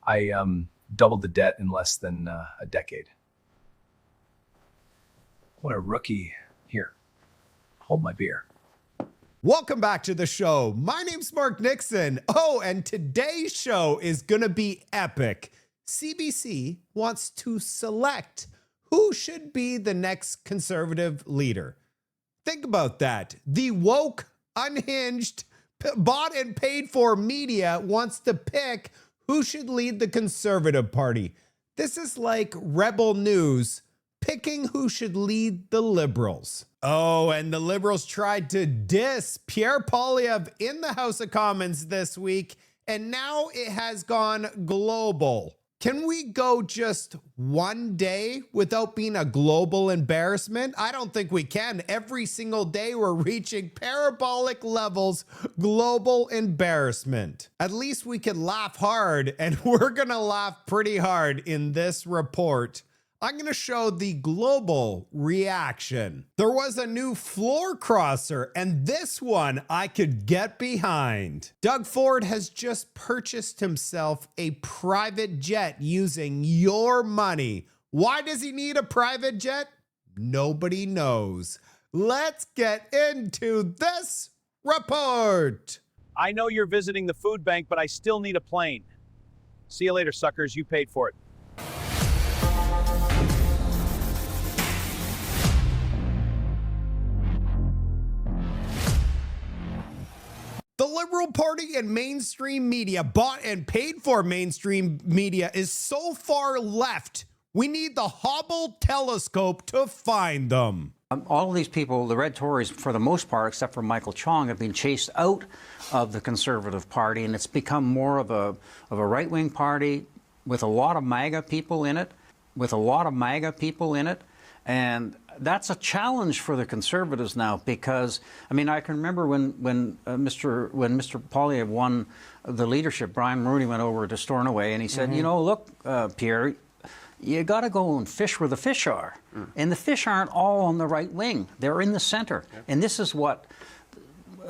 I doubled the debt in less than a decade. What a rookie. Here, hold my beer. Welcome back to the show. My name's Mark Nixon. Oh, and today's show is going to be epic. CBC wants to select who should be the next conservative leader. Think about that. The woke, unhinged, bought and paid for media wants to pick who should lead the Conservative Party. This is like Rebel News picking who should lead the Liberals. Oh, and the Liberals tried to diss Pierre Poilievre in the House of Commons this week, and now it has gone global. Can we go just one day without being a global embarrassment? I don't think we can. Every single day we're reaching parabolic levels, global embarrassment. At least we can laugh hard, and we're gonna laugh pretty hard in this report. I'm going to show the global reaction. There was a new floor crosser, and this one I could get behind. Doug Ford has just purchased himself a private jet using your money. Why does he need a private jet? Nobody knows. Let's get into this report. I know you're visiting the food bank, but I still need a plane. See you later, suckers. You paid for it. The Liberal Party and mainstream media, bought and paid for mainstream media, is so far left. We need the Hubble telescope to find them. All of these people, the Red Tories, for the most part, except for Michael Chong, have been chased out of the Conservative Party, and it's become more of a right-wing party with a lot of MAGA people in it, and that's a challenge for the Conservatives now, because I mean, I can remember when Mr. Poilievre won the leadership, Brian Mulroney went over to Stornoway and he said, you know, look, Pierre, you got to go and fish where the fish are, and the fish aren't all on the right wing; they're in the center, and this is what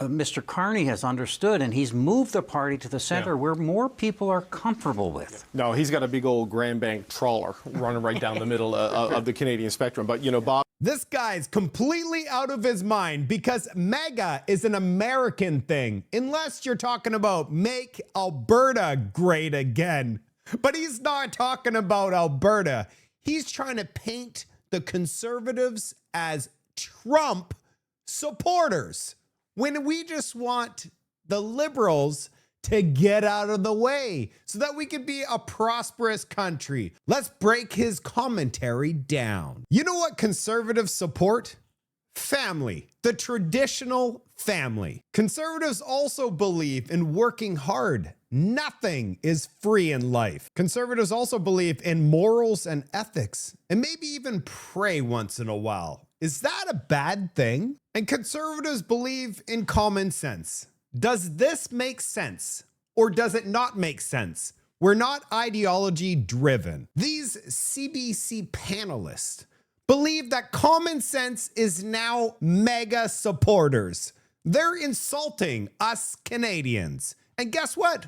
Mr. Carney has understood, and he's moved the party to the center where more people are comfortable with. No, he's got a big old Grand Bank trawler running right down the middle of the Canadian spectrum. But, you know, Bob. This guy's completely out of his mind because MAGA is an American thing, unless you're talking about make Alberta great again. But he's not talking about Alberta. He's trying to paint the Conservatives as Trump supporters, when we just want the Liberals to get out of the way so that we can be a prosperous country. Let's break his commentary down. You know what Conservatives support? Family, the traditional family. Conservatives also believe in working hard. Nothing is free in life. Conservatives also believe in morals and ethics, and maybe even pray once in a while. Is that a bad thing? And conservatives believe in common sense. Does this make sense? Or does it not make sense? We're not ideology driven. These CBC panelists believe that common sense is now mega supporters. They're insulting us Canadians. And guess what?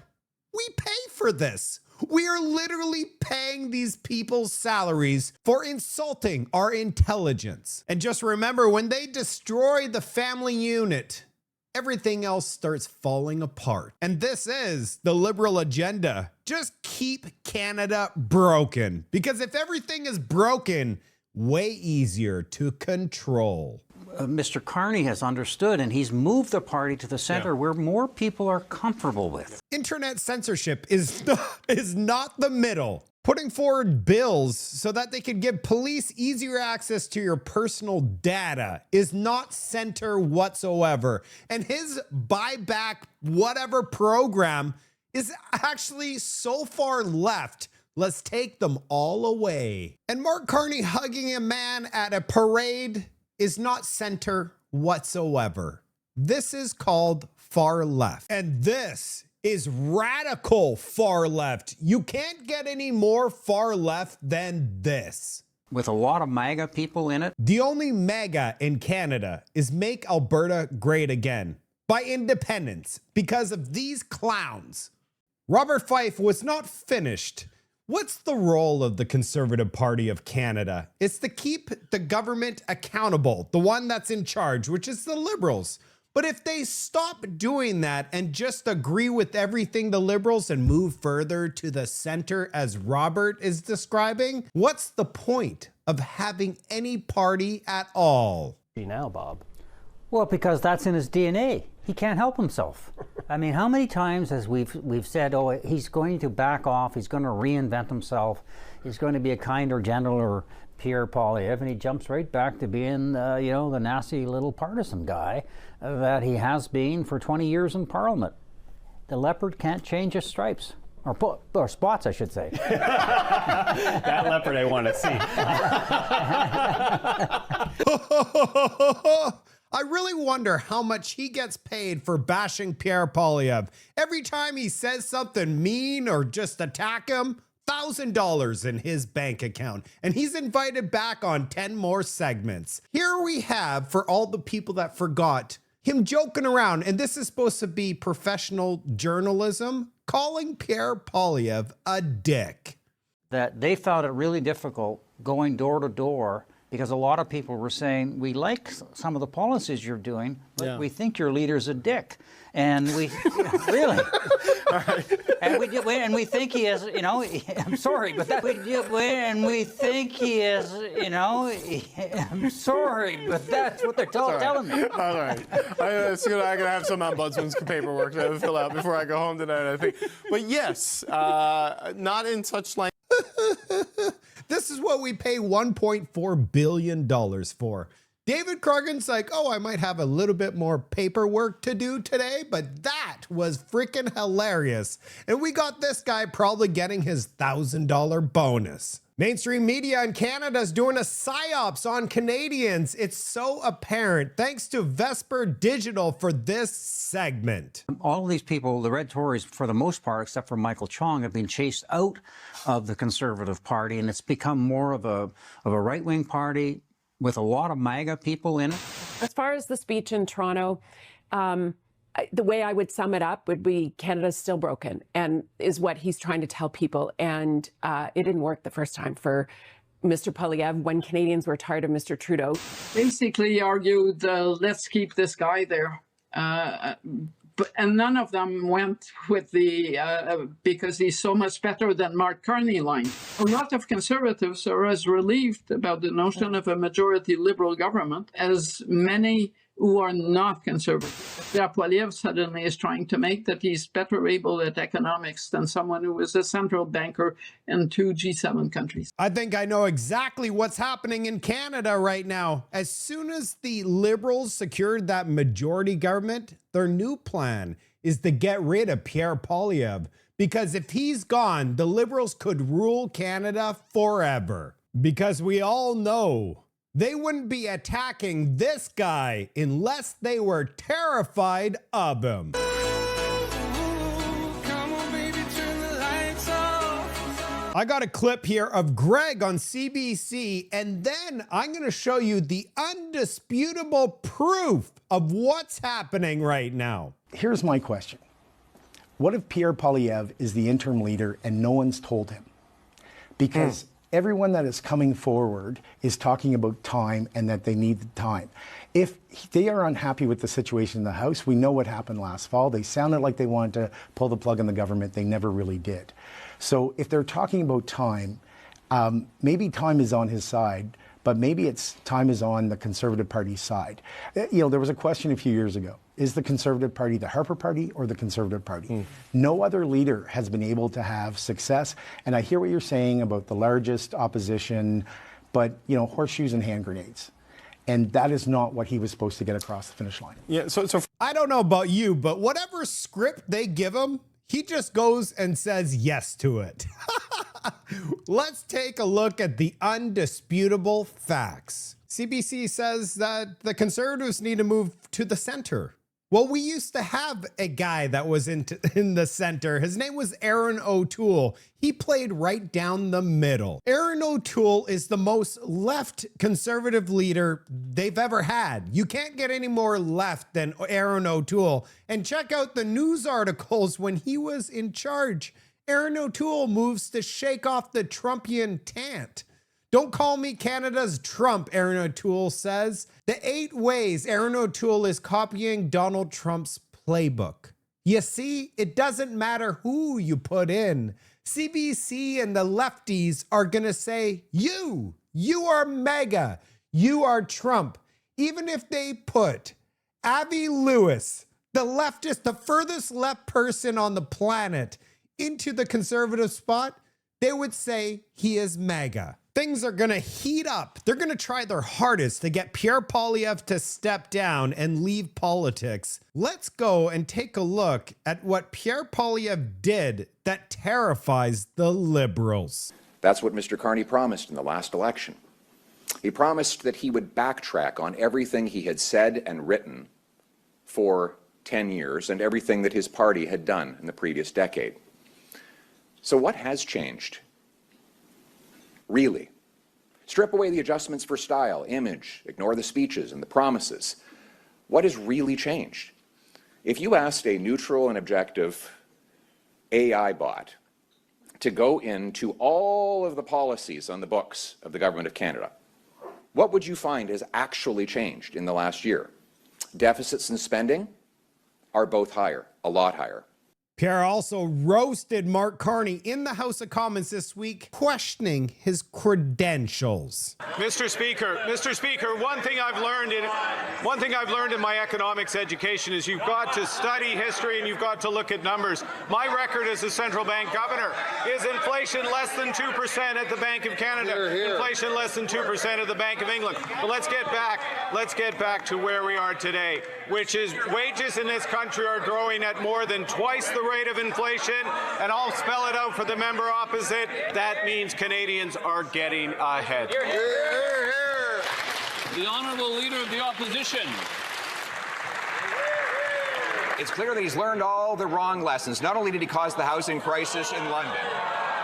We pay for this. We are literally paying these people's salaries for insulting our intelligence. And just remember, when they destroy the family unit, everything else starts falling apart. And this is the Liberal agenda. Just keep Canada broken. Because if everything is broken, way easier to control. Mr. Carney has understood, and he's moved the party to the center where more people are comfortable with. Internet censorship is not the middle. Putting forward bills so that they can give police easier access to your personal data is not center whatsoever. And his buyback whatever program is actually so far left. Let's take them all away. And Mark Carney hugging a man at a parade is not center whatsoever. This is called far left. And this is radical far left. You can't get any more far left than this. With a lot of MAGA people in it. The only MAGA in Canada is Make Alberta Great Again by independents because of these clowns. Robert Fife was not finished. What's the role of the Conservative Party of Canada? It's to keep the government accountable, the one that's in charge, which is the Liberals. But if they stop doing that and just agree with everything the Liberals and move further to the center as Robert is describing, what's the point of having any party at all? Now, Bob. Well, because that's in his DNA. He can't help himself. I mean, how many times has we've said, oh, he's going to back off, he's going to reinvent himself, he's going to be a kinder, gentler Pierre Poilievre, and he jumps right back to being, the nasty little partisan guy that he has been for 20 years in Parliament. The leopard can't change his stripes. Or spots, I should say. That leopard I want to see. I really wonder how much he gets paid for bashing Pierre Poilievre. Every time he says something mean or just attack him, $1,000 in his bank account. And he's invited back on 10 more segments. Here we have, for all the people that forgot, him joking around, and this is supposed to be professional journalism, calling Pierre Poilievre a dick. That they found it really difficult going door to door because a lot of people were saying, we like some of the policies you're doing, but we think your leader's a dick. And we, really? And we think he is, I'm sorry, but that, and we think he is, I'm sorry, but that's what they're telling me. All right. I'm going to have some ombudsman's paperwork to fill out before I go home tonight, I think. But yes, not in such language. This is what we pay $1.4 billion for. David Croggan's like, oh, I might have a little bit more paperwork to do today, but that was freaking hilarious. And we got this guy probably getting his $1,000 bonus. Mainstream media in Canada is doing a psyops on Canadians. It's so apparent. Thanks to Vesper Digital for this segment. All of these people, the Red Tories, for the most part, except for Michael Chong, have been chased out of the Conservative Party, and it's become more of a right-wing party with a lot of MAGA people in it. As far as the speech in Toronto, the way I would sum it up would be Canada's still broken, and is what he's trying to tell people. And it didn't work the first time for Mr. Poilievre when Canadians were tired of Mr. Trudeau. Basically argued, let's keep this guy there. And none of them went with the because he's so much better than Mark Carney line. A lot of Conservatives are as relieved about the notion of a majority Liberal government as many who are not Conservative. Pierre Poilievre suddenly is trying to make that he's better able at economics than someone who is a central banker in 2 G7 countries. I think I know exactly what's happening in Canada right now. As soon as the Liberals secured that majority government, their new plan is to get rid of Pierre Poilievre. Because if he's gone, the Liberals could rule Canada forever. Because we all know they wouldn't be attacking this guy unless they were terrified of him. I got a clip here of Greg on CBC, and then I'm going to show you the undisputable proof of what's happening right now. Here's my question. What if Pierre Poilievre is the interim leader and no one's told him? Because everyone that is coming forward is talking about time and that they need the time. If they are unhappy with the situation in the House, we know what happened last fall. They sounded like they wanted to pull the plug on the government. They never really did. So if they're talking about time, maybe time is on his side, but maybe it's time is on the Conservative Party's side. There was a question a few years ago. Is the Conservative Party the Harper Party or the Conservative Party? No other leader has been able to have success. And I hear what you're saying about the largest opposition, but, horseshoes and hand grenades. And that is not what he was supposed to get across the finish line. Yeah, so I don't know about you, but whatever script they give him, he just goes and says yes to it. Let's take a look at the undisputable facts. CBC says that the Conservatives need to move to the center. Well, we used to have a guy that was in the center. His name was Aaron O'Toole. He played right down the middle. Aaron O'Toole is the most left conservative leader they've ever had. You can't get any more left than Aaron O'Toole. And check out the news articles when he was in charge. Aaron O'Toole moves to shake off the Trumpian tant. Don't call me Canada's Trump, Aaron O'Toole says. The 8 ways Aaron O'Toole is copying Donald Trump's playbook. You see, it doesn't matter who you put in. CBC and the lefties are going to say, you are MAGA, you are Trump. Even if they put Avi Lewis, the leftist, the furthest left person on the planet, into the conservative spot, they would say he is MAGA. Things are going to heat up. They're going to try their hardest to get Pierre Poilievre to step down and leave politics. Let's go and take a look at what Pierre Poilievre did that terrifies the Liberals. That's what Mr. Carney promised in the last election. He promised that he would backtrack on everything he had said and written for 10 years and everything that his party had done in the previous decade. So what has changed? Really? Strip away the adjustments for style, image, ignore the speeches and the promises. What has really changed? If you asked a neutral and objective AI bot to go into all of the policies on the books of the Government of Canada, what would you find has actually changed in the last year? Deficits and spending are both higher, a lot higher. Pierre also roasted Mark Carney in the House of Commons this week, questioning his credentials. Mr. Speaker, one thing I've learned in my economics education is you've got to study history and you've got to look at numbers. My record as a central bank governor is inflation less than 2% at the Bank of Canada, inflation less than 2% at the Bank of England. But let's get back to where we are today, which is wages in this country are growing at more than twice the rate of inflation, and I'll spell it out for the member opposite. That means Canadians are getting ahead. Hear, hear, hear, hear. The Honourable Leader of the Opposition. It's clear that he's learned all the wrong lessons. Not only did he cause the housing crisis in London,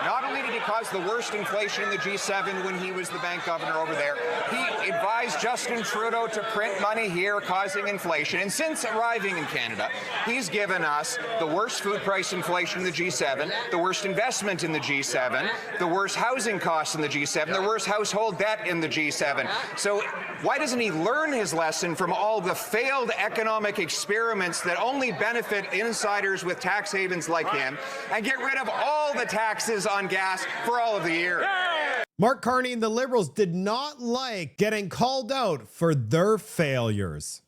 not only did he cause the worst inflation in the G7 when he was the bank governor over there, he advised Justin Trudeau to print money here, causing inflation. And since arriving in Canada, he's given us the worst food price inflation in the G7, the worst investment in the G7, the worst housing costs in the G7, the worst household debt in the G7. So why doesn't he learn his lesson from all the failed economic experiments that only benefit insiders with tax havens like him and get rid of all the taxes on gas for all of the year? Mark Carney and the Liberals did not like getting called out for their failures.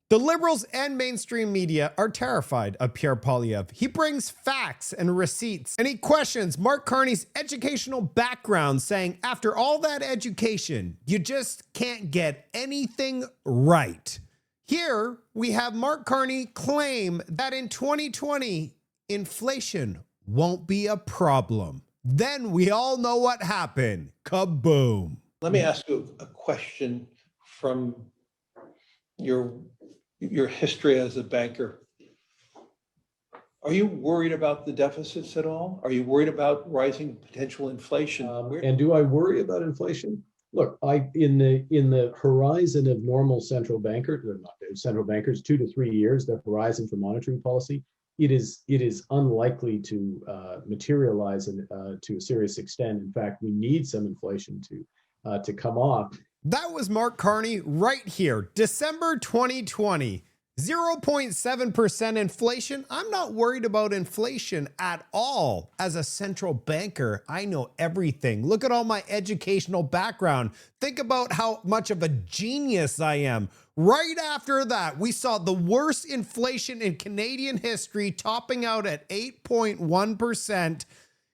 The Liberals and mainstream media are terrified of Pierre Poilievre. He brings facts and receipts, and he questions Mark Carney's educational background, saying after all that education, you just can't get anything right. Here, we have Mark Carney claim that in 2020, inflation won't be a problem. Then we all know what happened. Kaboom. Let me ask you a question from your history as a banker. Are you worried about the deficits at all? Are you worried about rising potential inflation? And do I worry about inflation? Look, in the horizon of normal central bankers, or not central bankers, 2 to 3 years, the horizon for monetary policy, it is unlikely to materialize to a serious extent. In fact, we need some inflation to come off. That was Mark Carney right here, December 2020. 0.7% inflation. I'm not worried about inflation at all. As a central banker, I know everything. Look at all my educational background. Think about how much of a genius I am. Right after that, we saw the worst inflation in Canadian history, topping out at 8.1%.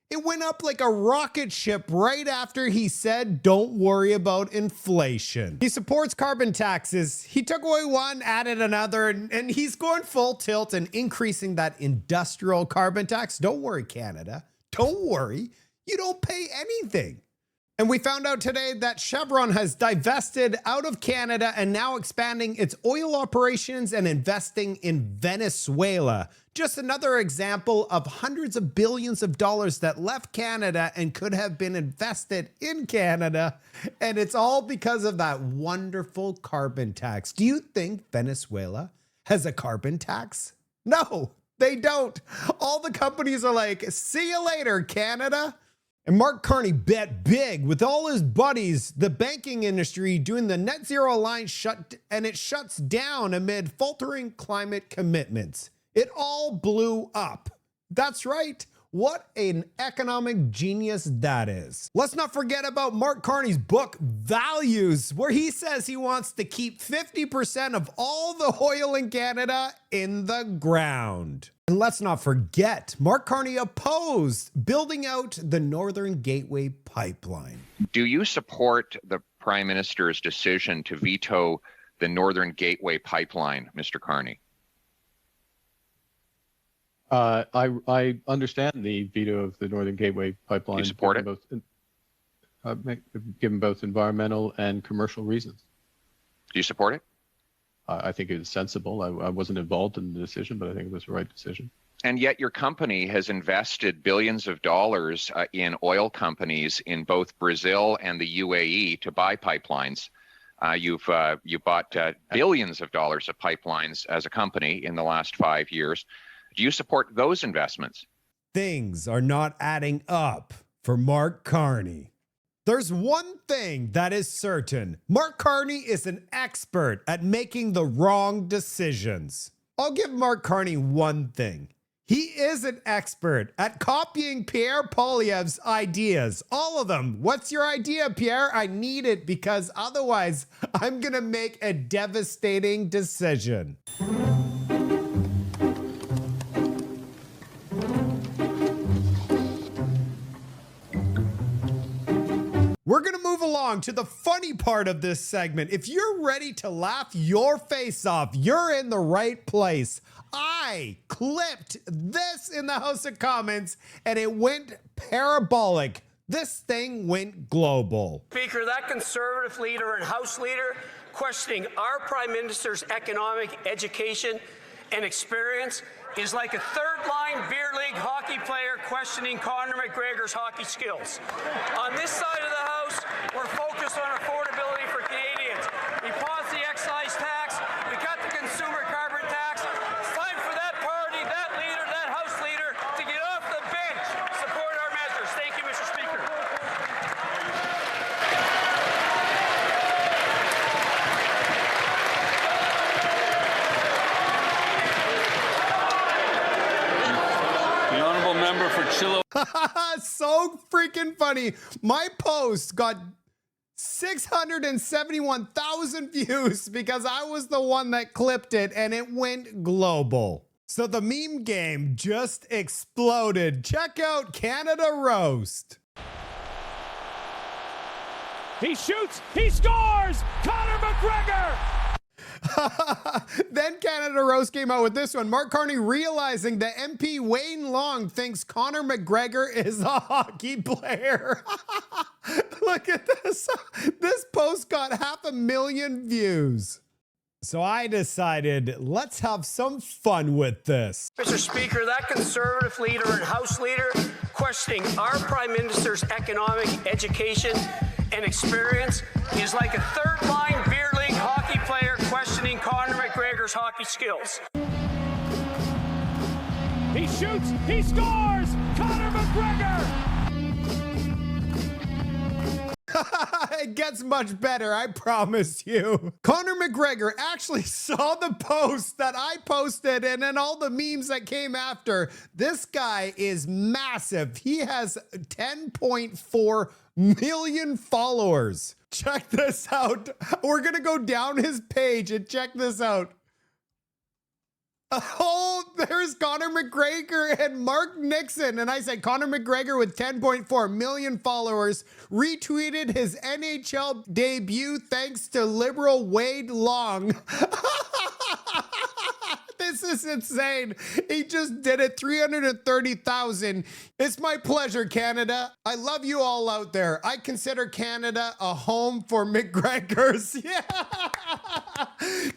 It went up like a rocket ship right after he said, don't worry about inflation. He supports carbon taxes. He took away one, added another, and he's going full tilt and increasing that industrial carbon tax. Don't worry, Canada. Don't worry. You don't pay anything. And we found out today that Chevron has divested out of Canada and now expanding its oil operations and investing in Venezuela. Just another example of hundreds of billions of dollars that left Canada and could have been invested in Canada. And it's all because of that wonderful carbon tax. Do you think Venezuela has a carbon tax? No, they don't. All the companies are like, see you later, Canada. And Mark Carney bet big with all his buddies, the banking industry doing the net zero alliance it shuts down amid faltering climate commitments. It all blew up. That's right. What an economic genius that is. Let's not forget about Mark Carney's book, Values, where he says he wants to keep 50% of all the oil in Canada in the ground. And let's not forget, Mark Carney opposed building out the Northern Gateway pipeline. Do you support the Prime Minister's decision to veto the Northern Gateway pipeline, Mr. Carney? I understand the veto of the Northern Gateway pipeline. Do you support it? Given both environmental and commercial reasons. Do you support it? I think it was sensible. I wasn't involved in the decision, but I think it was the right decision. And yet your company has invested billions of dollars in oil companies in both Brazil and the UAE to buy pipelines. You bought billions of dollars of pipelines as a company in the last 5 years. Do you support those investments? Things are not adding up for Mark Carney. There's one thing that is certain. Mark Carney is an expert at making the wrong decisions. I'll give Mark Carney one thing. He is an expert at copying Pierre Poilievre's ideas. All of them. What's your idea, Pierre? I need it because otherwise I'm gonna make a devastating decision. We're going to move along to the funny part of this segment. If you're ready to laugh your face off, you're in the right place. I clipped this in the House of Commons and it went parabolic. This thing went global. Speaker, that Conservative leader and House leader questioning our Prime Minister's economic education and experience is like a third-line beer league hockey player questioning Conor McGregor's hockey skills. On this side of the House, we're focused on affordability for Canadians. We paused the excise tax, we cut the consumer carbon tax. It's time for that party, that leader, that House leader to get off the bench, support our measures. Thank you, Mr. Speaker. The honourable member for Chilliwack. So freaking funny. My post got 671,000 views because I was the one that clipped it and it went global. So the meme game just exploded. Check out Canada Roast. He shoots, he scores! Conor McGregor! Then Canada Roast came out with this one. Mark Carney realizing that MP Wayne Long thinks Conor McGregor is a hockey player. Look at this. This post got 500,000 views. So I decided, let's have some fun with this. Mr. Speaker, that Conservative leader and House leader questioning our Prime Minister's economic education and experience is like a third-line beer league hockey player questioning Conor McGregor's hockey skills. He shoots, he scores! Conor McGregor! It gets much better, I promise you. Conor McGregor actually saw the post that I posted and then all the memes that came after. This guy is massive. He has 10.4 million followers. Check this out. We're gonna go down his page and check this out. Oh, there's Conor McGregor and Mark Nixon. And I said Conor McGregor with 10.4 million followers retweeted his NHL debut thanks to liberal Wade Long. This This is insane. He just did it. 330,000. It's my pleasure, Canada. I love you all out there. I consider Canada a home for McGregors. Yeah.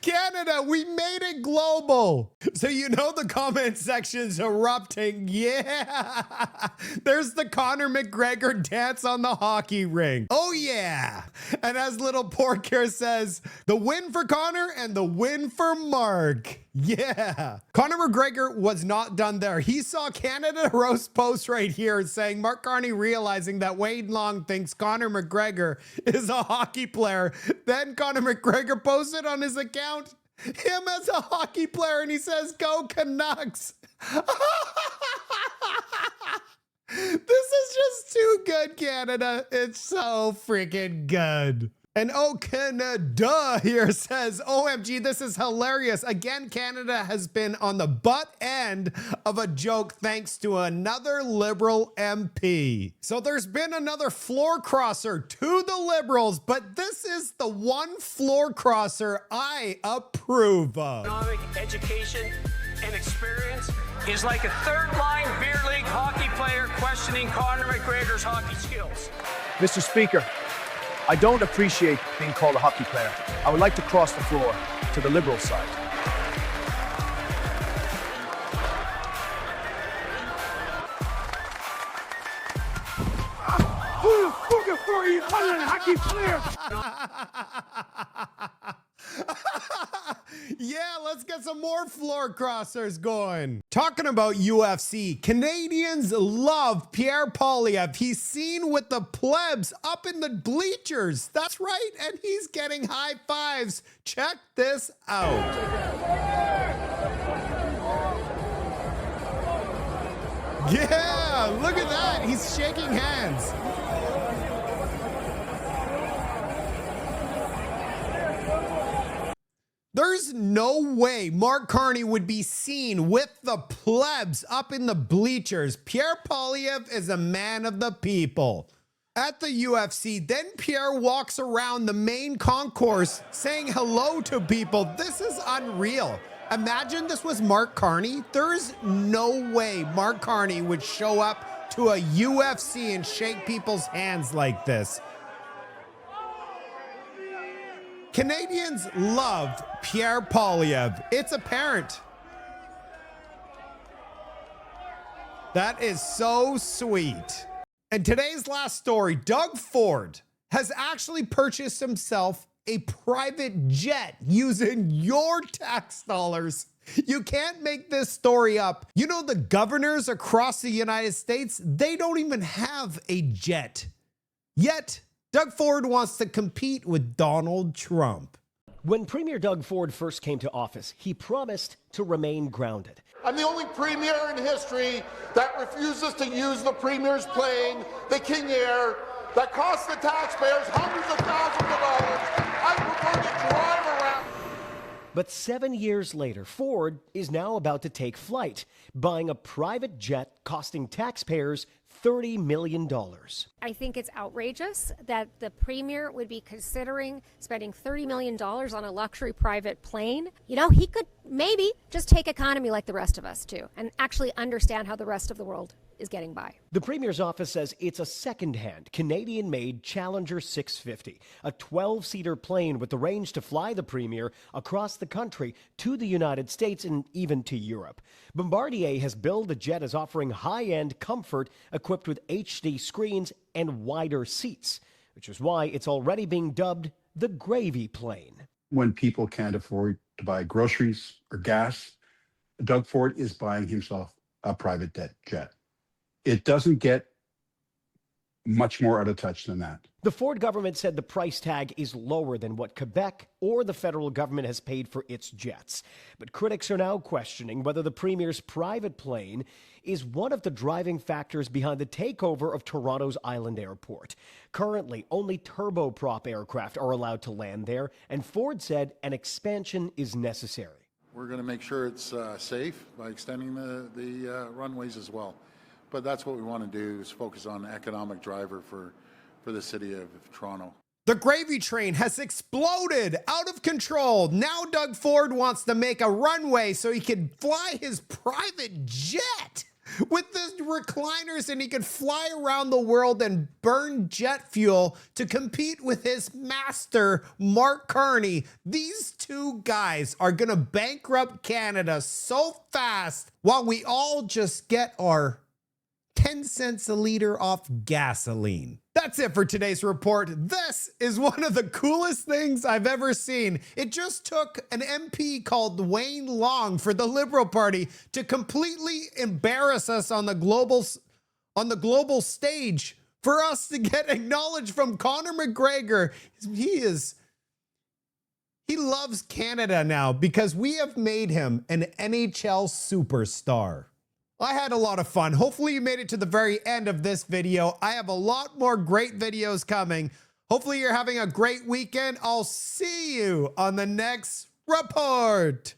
Canada, we made it global. So you know the comment section's erupting. Yeah. There's the Conor McGregor dance on the hockey ring. Oh yeah. And as little pork here says, the win for Conor and the win for Mark. Yeah. Conor McGregor was not done there. He saw Canada roast post right here saying Mark Carney realizing that Wade Long thinks Conor McGregor is a hockey player. Then Conor McGregor posted on his account him as a hockey player and he says, "Go Canucks." This is just too good, Canada. It's so freaking good. And oh, Canada here says, OMG, this is hilarious. Again, Canada has been on the butt end of a joke thanks to another Liberal MP. So there's been another floor crosser to the Liberals, but this is the one floor crosser I approve of. Economic education and experience is like a third-line beer league hockey player questioning Conor McGregor's hockey skills. Mr. Speaker, I don't appreciate being called a hockey player. I would like to cross the floor to the Liberal side. Who's looking for you other than hockey player? Yeah, let's get some more floor crossers going. Talking about UFC, Canadians love Pierre Poilievre. He's seen with the plebs up in the bleachers. That's right, and he's getting high fives. Check this out. Yeah, look at that. He's shaking hands. There's no way Mark Carney would be seen with the plebs up in the bleachers. Pierre Poilievre is a man of the people. At the UFC, then Pierre walks around the main concourse saying hello to people. This is unreal. Imagine this was Mark Carney. There's no way Mark Carney would show up to a UFC and shake people's hands like this. Canadians love Pierre Poilievre. It's apparent. That is so sweet. And today's last story, Doug Ford has actually purchased himself a private jet using your tax dollars. You can't make this story up. You know, the governors across the United States, they don't even have a jet. Yet, Doug Ford wants to compete with Donald Trump. When Premier Doug Ford first came to office, he promised to remain grounded. I'm the only premier in history that refuses to use the premier's plane, the King Air, that costs the taxpayers hundreds of thousands of dollars. I prefer to drive around. But 7 years later, Ford is now about to take flight, buying a private jet costing taxpayers $30 million. I think it's outrageous that the premier would be considering spending $30 million on a luxury private plane. You know, he could maybe just take economy like the rest of us too, and actually understand how the rest of the world is getting by. The Premier's office says it's a second-hand, Canadian-made Challenger 650, a 12-seater plane with the range to fly the Premier across the country to the United States and even to Europe. Bombardier has billed the jet as offering high-end comfort equipped with HD screens and wider seats, which is why it's already being dubbed the gravy plane. When people can't afford to buy groceries or gas, Doug Ford is buying himself a private jet. It doesn't get much more out of touch than that. The Ford government said the price tag is lower than what Quebec or the federal government has paid for its jets. But critics are now questioning whether the Premier's private plane is one of the driving factors behind the takeover of Toronto's Island Airport. Currently, only turboprop aircraft are allowed to land there, and Ford said an expansion is necessary. We're going to make sure it's safe by extending the runways as well. But that's what we want to do, is focus on an economic driver for the city of Toronto. The gravy train has exploded out of control. Now Doug Ford wants to make a runway so he can fly his private jet with the recliners, and he could fly around the world and burn jet fuel to compete with his master, Mark Carney. These two guys are going to bankrupt Canada so fast while we all just get our 10 cents a liter off gasoline. That's it for today's report. This is one of the coolest things I've ever seen. It just took an MP called Wayne Long for the Liberal Party to completely embarrass us on the global stage for us to get acknowledged from Conor McGregor. He loves Canada now because we have made him an NHL superstar. I had a lot of fun. Hopefully you made it to the very end of this video. I have a lot more great videos coming. Hopefully you're having a great weekend. I'll see you on the next report.